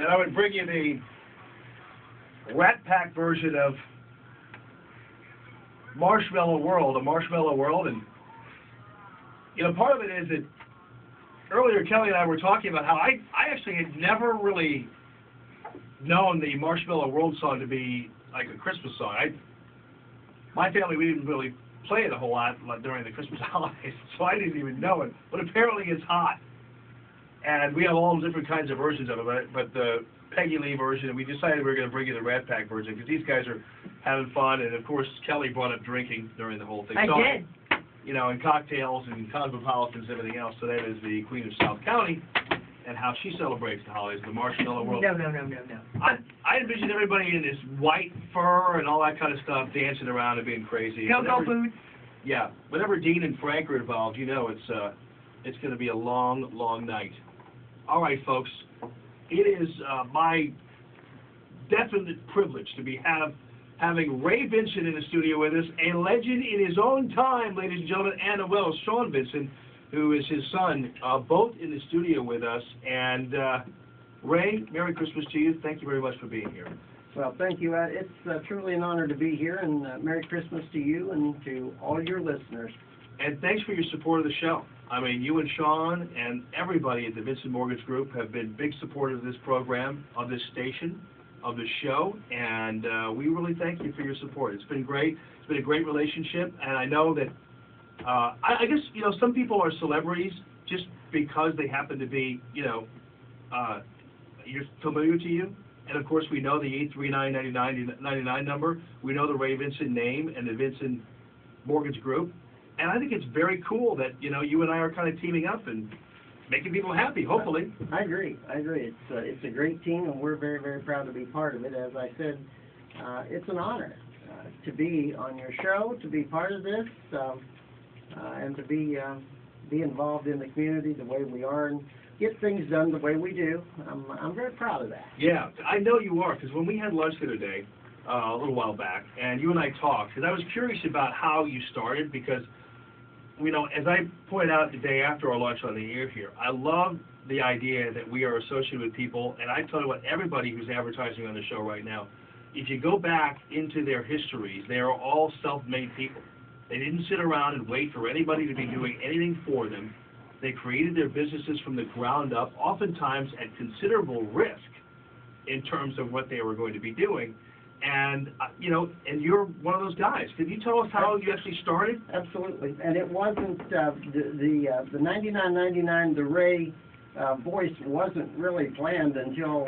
and I would bring you the Rat Pack version of Marshmallow World, a Marshmallow World, and you know, part of it is that earlier Kelly and I were talking about how I actually had never really known the Marshmallow World song to be like a Christmas song. My family, we didn't really play it a whole lot during the Christmas holidays, so I didn't even know it. But apparently it's hot. And we have all different kinds of versions of it, but the Peggy Lee version, we decided we were going to bring you the Rat Pack version because these guys are having fun, and of course Kelly brought up drinking during the whole thing. I did. You know, and cocktails and cosmopolitans and everything else. So that is the Queen of South County and how she celebrates the holidays, the Marshmallow World. No. I envision everybody in this white fur and all that kind of stuff, dancing around and being crazy. Go boots. Yeah, whenever Dean and Frank are involved, you know it's going to be a long, long night. All right, folks, it is my definite privilege to be having Ray Vinson in the studio with us, a legend in his own time, ladies and gentlemen, and as well as Sean Vinson, who is his son, both in the studio with us. And Ray, Merry Christmas to you. Thank you very much for being here. Well, thank you. It's truly an honor to be here, and Merry Christmas to you and to all your listeners. And thanks for your support of the show. I mean, you and Sean and everybody at the Vinson Mortgage Group have been big supporters of this program, of this station, of the show, and we really thank you for your support. It's been great. It's been a great relationship, and I know that, I guess, you know, some people are celebrities just because they happen to be, you know, you're familiar to you. And, of course, we know the 839-9999 number. We know the Ray Vinson name and the Vinson Mortgage Group. And I think it's very cool that, you know, you and I are kind of teaming up and making people happy, hopefully. I agree. It's a great team, and we're very, very proud to be part of it. As I said, it's an honor to be on your show, to be part of this, and to be involved in the community the way we are and get things done the way we do. I'm very proud of that. Yeah, I know you are, because when we had lunch the other day, a little while back, and you and I talked, because I was curious about how you started, because, you know, as I pointed out the day after our lunch on the air here, I love the idea that we are associated with people, and I tell you what, everybody who's advertising on the show right now, if you go back into their histories, they are all self-made people. They didn't sit around and wait for anybody to be doing anything for them. They created their businesses from the ground up, oftentimes at considerable risk in terms of what they were going to be doing. And, you know, and you're one of those guys. Can you tell us how you actually started? Absolutely. And it wasn't the 9999, the Ray voice wasn't really planned until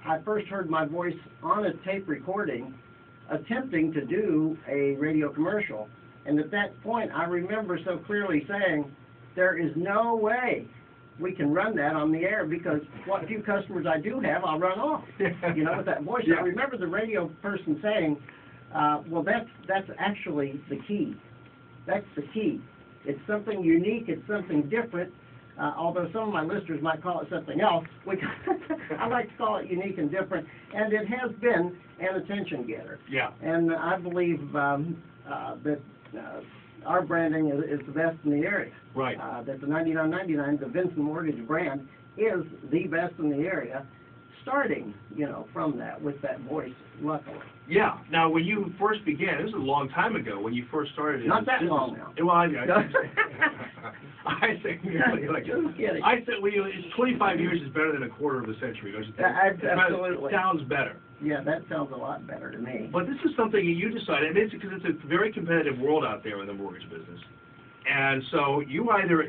I first heard my voice on a tape recording attempting to do a radio commercial. And at that point, I remember so clearly saying, there is no way we can run that on the air, because what few customers I do have, I'll run off, you know, with that voice. Yeah. I remember the radio person saying, well, that's actually the key. That's the key. It's something unique. It's something different. Although some of my listeners might call it something else, I like to call it unique and different, and it has been an attention getter. Yeah. And I believe that our branding is the best in the area. Right. That the 9999, the Vinson Mortgage brand, is the best in the area, starting, you know, from that, with that voice, luckily. Yeah. Now, when you first began, this is a long time ago, when you first started. Not that long now. Well, I think like, just kidding. I said, well, 25 years is better than a quarter of a century, don't you think? Absolutely. It sounds better. Yeah, that sounds a lot better to me. But this is something you decided, I mean, because it's a very competitive world out there in the mortgage business. And so you either,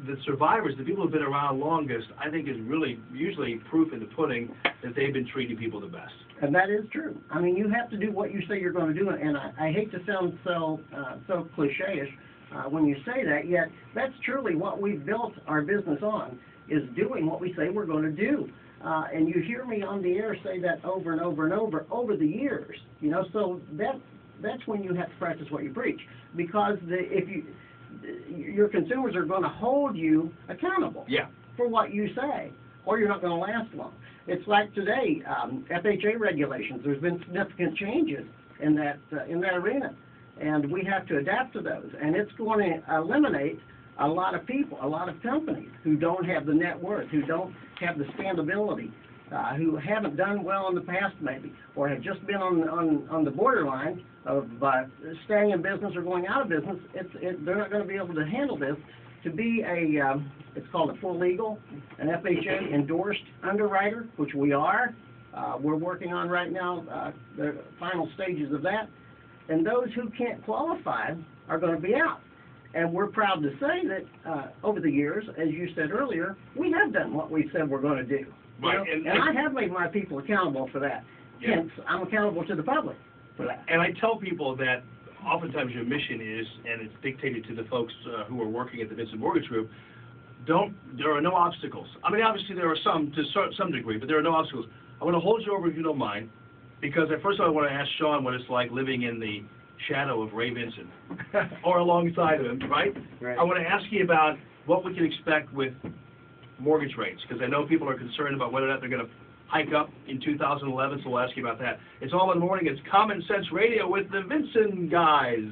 the survivors, the people who have been around longest, I think is really usually proof in the pudding that they've been treating people the best. And that is true. I mean, you have to do what you say you're going to do, and I hate to sound so cliche-ish when you say that, yet that's truly what we've built our business on, is doing what we say we're going to do. And you hear me on the air say that over and over and over the years, you know, so that's when you have to practice what you preach, because your consumers are going to hold you accountable for what you say, or you're not going to last long. It's like today, FHA regulations. There's been significant changes in that arena, and we have to adapt to those. And it's going to eliminate a lot of people, a lot of companies who don't have the net worth, who don't have the standability who haven't done well in the past maybe, or have just been on the borderline of staying in business or going out of business, they're not going to be able to handle this. To be it's called a full legal, an FHA endorsed underwriter, which we are. We're working on right now the final stages of that. And those who can't qualify are going to be out. And we're proud to say that over the years, as you said earlier, we have done what we said we're going to do. Right. You know? And I have made my people accountable for that. Yeah. Hence, I'm accountable to the public for that. And I tell people that oftentimes your mission is, and it's dictated to the folks who are working at the Vinson Mortgage Group, there are no obstacles. I mean, obviously there are some to some degree, but there are no obstacles. I want to hold you over if you don't mind, because first of all, I want to ask Sean what it's like living in the shadow of Ray Vinson, or alongside of him, right? Right. I want to ask you about what we can expect with mortgage rates, because I know people are concerned about whether or not they're going to hike up in 2011, so we'll ask you about that. It's All in the Morning. It's Common Sense Radio with the Vinson guys.